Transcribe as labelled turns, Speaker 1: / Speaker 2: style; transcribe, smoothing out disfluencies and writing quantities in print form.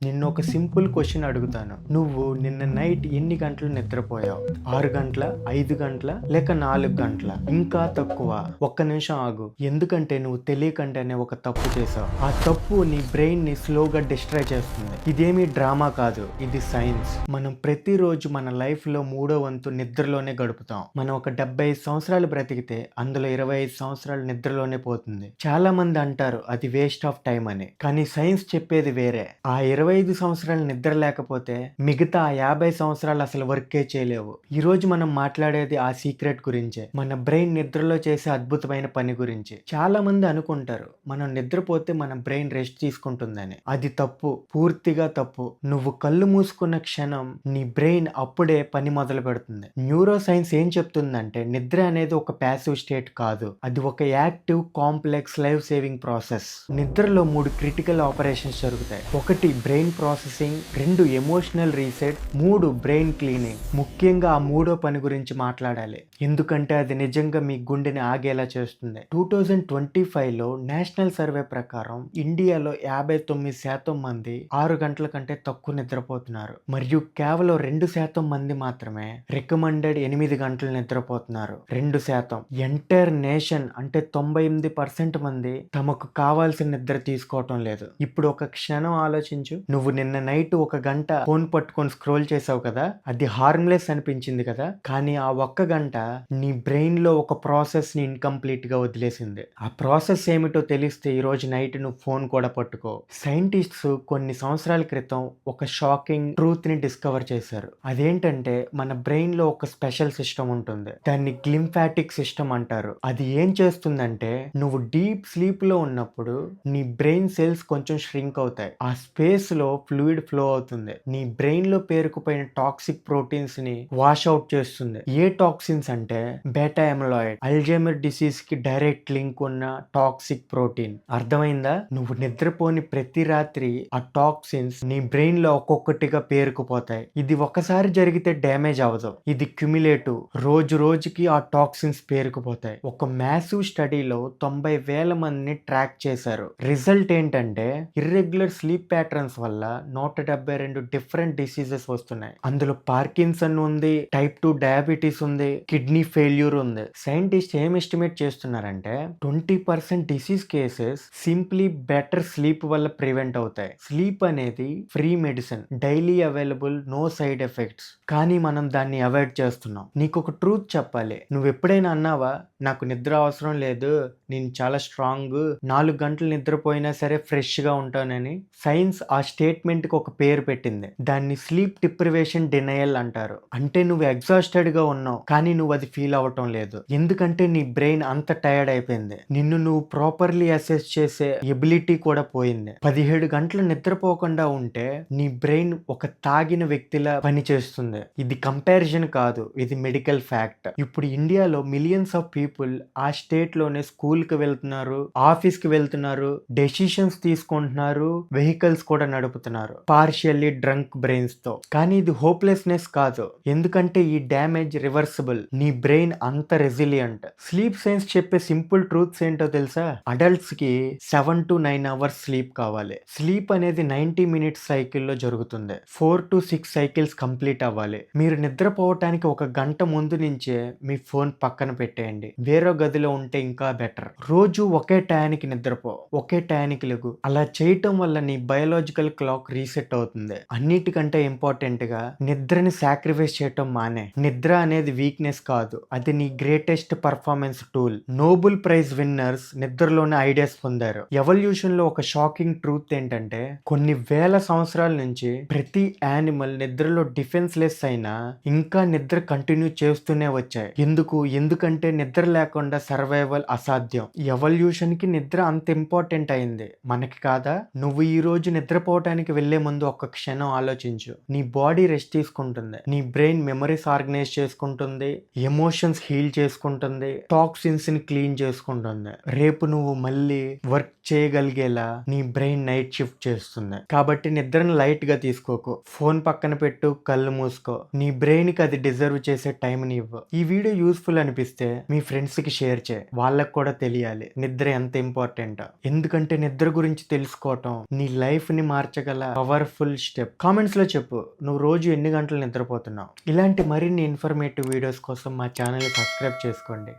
Speaker 1: నిన్ను ఒక simple question అడుగుతాను. నువ్వు నిన్న నైట్ ఎన్ని గంటలు నిద్రపోయావు? 6 గంటల, 5 గంటల, లేక 4 గంటల? ఇంకా తక్కువ? ఒక్క నిమిషం ఆగు. ఎందుకంటే నువ్వు తెలియకుండానే ఒక తప్పు చేసావు. ఆ తప్పు నీ బ్రెయిన్ ని స్లోగా డిస్ట్రాయ్ చేస్తుంది. ఇదేమీ డ్రామా కాదు, ఇది సైన్స్. మనం ప్రతిరోజు మన లైఫ్ లో 3వ వంతు నిద్రలోనే గడుపుతాం. మనం ఒక 75 సంవత్సరాలు బ్రతికితే అందులో 25 సంవత్సరాలు నిద్రలోనే పోతుంది. చాలా మంది అంటారు అది వేస్ట్ ఆఫ్ టైం అని, కానీ సైన్స్ చెప్పేది వేరే. ఆ 25 సంవత్సరాలు నిద్ర లేకపోతే మిగతా 50 సంవత్సరాలు అసలు వర్కే చేయలేవు. ఈ రోజు మనం మాట్లాడేది ఆ సీక్రెట్ గురించే, మన బ్రెయిన్ నిద్రలో చేసే అద్భుతమైన పని గురించి. చాలా మంది అనుకుంటారు మనం నిద్రపోతే మన బ్రెయిన్ రెస్ట్ తీసుకుంటుందని. అది తప్పు, పూర్తిగా తప్పు. నువ్వు కళ్ళు మూసుకున్న క్షణం నీ బ్రెయిన్ అప్పుడే పని మొదలు పెడుతుంది. న్యూరో సైన్స్ ఏం చెప్తుందంటే నిద్ర అనేది ఒక ప్యాసివ్ స్టేట్ కాదు, అది ఒక active, complex, life saving process. నిద్రలో 3 క్రిటికల్ ఆపరేషన్స్ జరుగుతాయి. ఒకటి brain processing, 2 emotional reset, 3 brain cleaning. ముఖ్యంగా ఆ మూడో పని గురించి మాట్లాడాలి, ఎందుకంటే అది నిజంగా మీ గుండెని ఆగేలా చేస్తుంది. 2025లో నేషనల్ సర్వే ప్రకారం ఇండియాలో 59% మంది 6 గంటల కంటే తక్కువ నిద్రపోతున్నారు, మరియు కేవలం 2% మంది మాత్రమే రికమెండెడ్ 8 గంటలు నిద్రపోతున్నారు. 2%. ఎంటైర్ నేషన్ అంటే 98% మంది తమకు కావాల్సిన నిద్ర తీసుకోవటం లేదు. ఇప్పుడు ఒక క్షణం ఆలోచించు, నువ్వు నిన్న నైట్ 1 గంట ఫోన్ పట్టుకొని స్క్రోల్ చేసావు కదా, అది హార్మ్లెస్ అనిపించింది కదా, కానీ ఆ 1 గంట నీ బ్రెయిన్ లో ఒక ప్రాసెస్ ని ఇన్కంప్లీట్ గా వదిలేసింది. ఆ ప్రాసెస్ ఏమిటో తెలిస్తే ఈ రోజు నైట్ నువ్వు ఫోన్ కూడా పట్టుకో. సైంటిస్ట్స్ కొన్ని సంవత్సరాల క్రితం ఒక షాకింగ్ ట్రూత్ ని డిస్కవర్ చేశారు. అదేంటంటే మన బ్రెయిన్ లో ఒక స్పెషల్ సిస్టమ్ ఉంటుంది, దాన్ని గ్లింఫాటిక్ సిస్టమ్ అంటారు. అది ఏం చేస్తుందంటే నువ్వు డీప్ స్లీప్ లో ఉన్నప్పుడు నీ బ్రెయిన్ సెల్స్ కొంచెం ష్రింక్ అవుతాయి. ఆ స్పేస్ లో ఫ్లూయిడ్ ఫ్లో అవుతుంది. నీ బ్రెయిన్ లో పేరుకుపోయిన టాక్సిక్ ప్రోటీన్స్ ని వాష్ అవుట్ చేస్తుంది. ఏ టాక్సిన్స్ అంటే బీటా ఎమిలాయిడ్, అల్జైమర్ డిసీజ్ కి డైరెక్ట్ లింక్ ఉన్న టాక్సిక్ ప్రోటీన్. అర్థమైందా? నువ్వు నిద్రపోని ప్రతి రాత్రి ఆ టాక్సిన్స్ నీ బ్రెయిన్ లో ఒక్కొక్కటిగా పేరుకుపోతాయి. ఇది ఒకసారి జరిగితే డ్యామేజ్ అవ్వదు, ఇది క్యుములేటివ్. రోజు రోజుకి ఆ టాక్సిన్స్ పేరుకుపోతాయి. ఒక మ్యాసివ్ స్టడీలో 90,000 మందిని ట్రాక్ చేశారు. రిజల్ట్ ఏంటంటే ఇర్రెగ్యులర్ స్లీప్ ప్యాటర్న్స్ వల్ల 172 డిఫరెంట్ డిసీజెస్ వస్తున్నాయి. అందులో పార్కిన్సన్ ఉంది, టైప్ 2 డయాబెటీస్ ఉంది, కిడ్నీ ఫెయిల్యూర్ ఉంది. సైంటిస్ట్ ఏం ఎస్టిమేట్ చేస్తున్నారంటే 20% disease cases simply better sleep వల్ల ప్రివెంట్ అవుతాయి. స్లీప్ అనేది free medicine, daily available, no side effects. కానీ మనం దాన్ని అవాయిడ్ చేస్తున్నాం. నీకు ఒక ట్రూత్ చెప్పాలి, నువ్వు ఎప్పుడైనా అన్నావా నాకు నిద్ర అవసరం లేదు, నేను చాలా స్ట్రాంగ్, 4 గంటలు నిద్రపోయినా సరే ఫ్రెష్ గా ఉంటానని? సైన్స్ ఆ స్టేట్మెంట్ కి ఒక పేరు పెట్టింది, దాన్ని స్లీప్ డిప్రివేషన్ డినయల్ అంటారు. అంటే నువ్వు ఎగ్జాస్టెడ్ గా ఉన్నావు, కానీ నువ్వు అది ఫీల్ అవ్వటం లేదు, ఎందుకంటే నీ బ్రెయిన్ అంత టైర్డ్ అయిపోయింది. నిన్ను నువ్వు ప్రాపర్లీ అసెస్ చేసే ఎబిలిటీ కూడా పోయింది. 17 గంటలు నిద్రపోకుండా ఉంటే నీ బ్రెయిన్ ఒక తాగిన వ్యక్తిలా పనిచేస్తుంది. ఇది కంపారిజన్ కాదు, ఇది మెడికల్ ఫ్యాక్ట్. ఇప్పుడు ఇండియాలో మిలియన్స్ ఆఫ్ పీపుల్ ఆ స్టేట్ లోనే స్కూల్ కి వెళ్తున్నారు, ఆఫీస్ కి వెళ్తున్నారు, డెసిషన్స్ తీసుకుంటున్నారు, వెహికల్స్ కూడా నడుపుతున్నారు పార్షియల్లీ డ్రంక్ బ్రెయిన్స్ తో. కానీ ఇది హోప్లెస్నెస్ కాదు, ఎందుకంటే ఈ డ్యామేజ్ రివర్సిబుల్. నీ బ్రెయిన్ అంత రెసిలియంట్. స్లీప్ సైన్స్ చెప్పే సింపుల్ ట్రూత్స్ ఏంటో తెలుసా? అడల్ట్స్ కి 7 to 9 అవర్స్ స్లీప్ కావాలి. స్లీప్ అనేది 90 మినిట్స్ సైకిల్లో జరుగుతుంది. 4 to 6 సైకిల్స్ కంప్లీట్ అవ్వాలి. మీరు నిద్రపోవటానికి 1 గంట ముందు నుంచే మీ ఫోన్ పక్కన పెట్టేయండి, వేరే గదిలో ఉంటే ఇంకా బెటర్. రోజు ఒకే టయానికి నిద్రపో, ఒకే టయానికి లెగు. అలా చేయటం వల్ల నీ బయోలాజికల్ క్లాక్ రీసెట్ అవుతుంది. అన్నిటికంటే ఇంపార్టెంట్ గా నిద్రని సాక్రిఫైస్ చేయటం మానే. నిద్ర అనేది వీక్నెస్ కాదు, అది నీ greatest performance tool. Nobel prize winners నిద్రలోనే ఐడియాస్ పొందారు. ఎవల్యూషన్ లో ఒక షాకింగ్ ట్రూత్ ఏంటంటే కొన్ని వేల సంవత్సరాల నుంచి ప్రతి యానిమల్ నిద్రలో డిఫెన్స్ లెస్ అయినా ఇంకా నిద్ర కంటిన్యూ చేస్తూనే వచ్చాయి. ఎందుకంటే నిద్ర లేకుండా సర్వైవల్ అసాధ్యం. ఎవల్యూషన్ కి నిద్ర అంత ఇంపార్టెంట్ అయింది, మనకి కాదా? నువ్వు ఈ రోజు నిద్రపోవటానికి వెళ్లే ముందు ఒక్క క్షణం ఆలోచించు. నీ బాడీ రెస్ట్ తీసుకుంటుంది, నీ బ్రెయిన్ మెమరీస్ ఆర్గనైజ్ చేసుకుంటుంది, ఎమోషన్స్ హీల్ చేసుకుంటుంది, టాక్సిన్స్ ని క్లీన్ చేసుకుంటుంది. రేపు నువ్వు మళ్ళీ వర్క్ చేయగలిగేలా నీ బ్రెయిన్ నైట్ షిఫ్ట్ చేస్తుంది. కాబట్టి నిద్రను లైట్ గా తీసుకోకు, ఫోన్ పక్కన పెట్టు, కళ్ళు మూసుకో. నీ బ్రెయిన్ కి అది డిజర్వ్ చేసే టైం ని ఇవ్వు. ఈ వీడియో యూస్ఫుల్ అనిపిస్తే మీ ఫ్రెండ్స్ కి షేర్ చేయి, వాళ్ళకు కూడా తెలియాలి నిద్ర ఎంత ఇంపార్టెంట్. ఎందుకంటే నిద్ర గురించి తెలుసుకోవటం నీ లైఫ్ ని మార్చే మార్చగల పవర్ఫుల్ స్టెప్. కామెంట్స్ లో చెప్పు, నువ్వు రోజు ఎన్ని గంటలు నిద్రపోతున్నావు. ఇలాంటి మరిన్ని ఇన్ఫర్మేటివ్ వీడియోస్ కోసం మా ఛానల్ ని సబ్స్క్రైబ్ చేసుకోండి.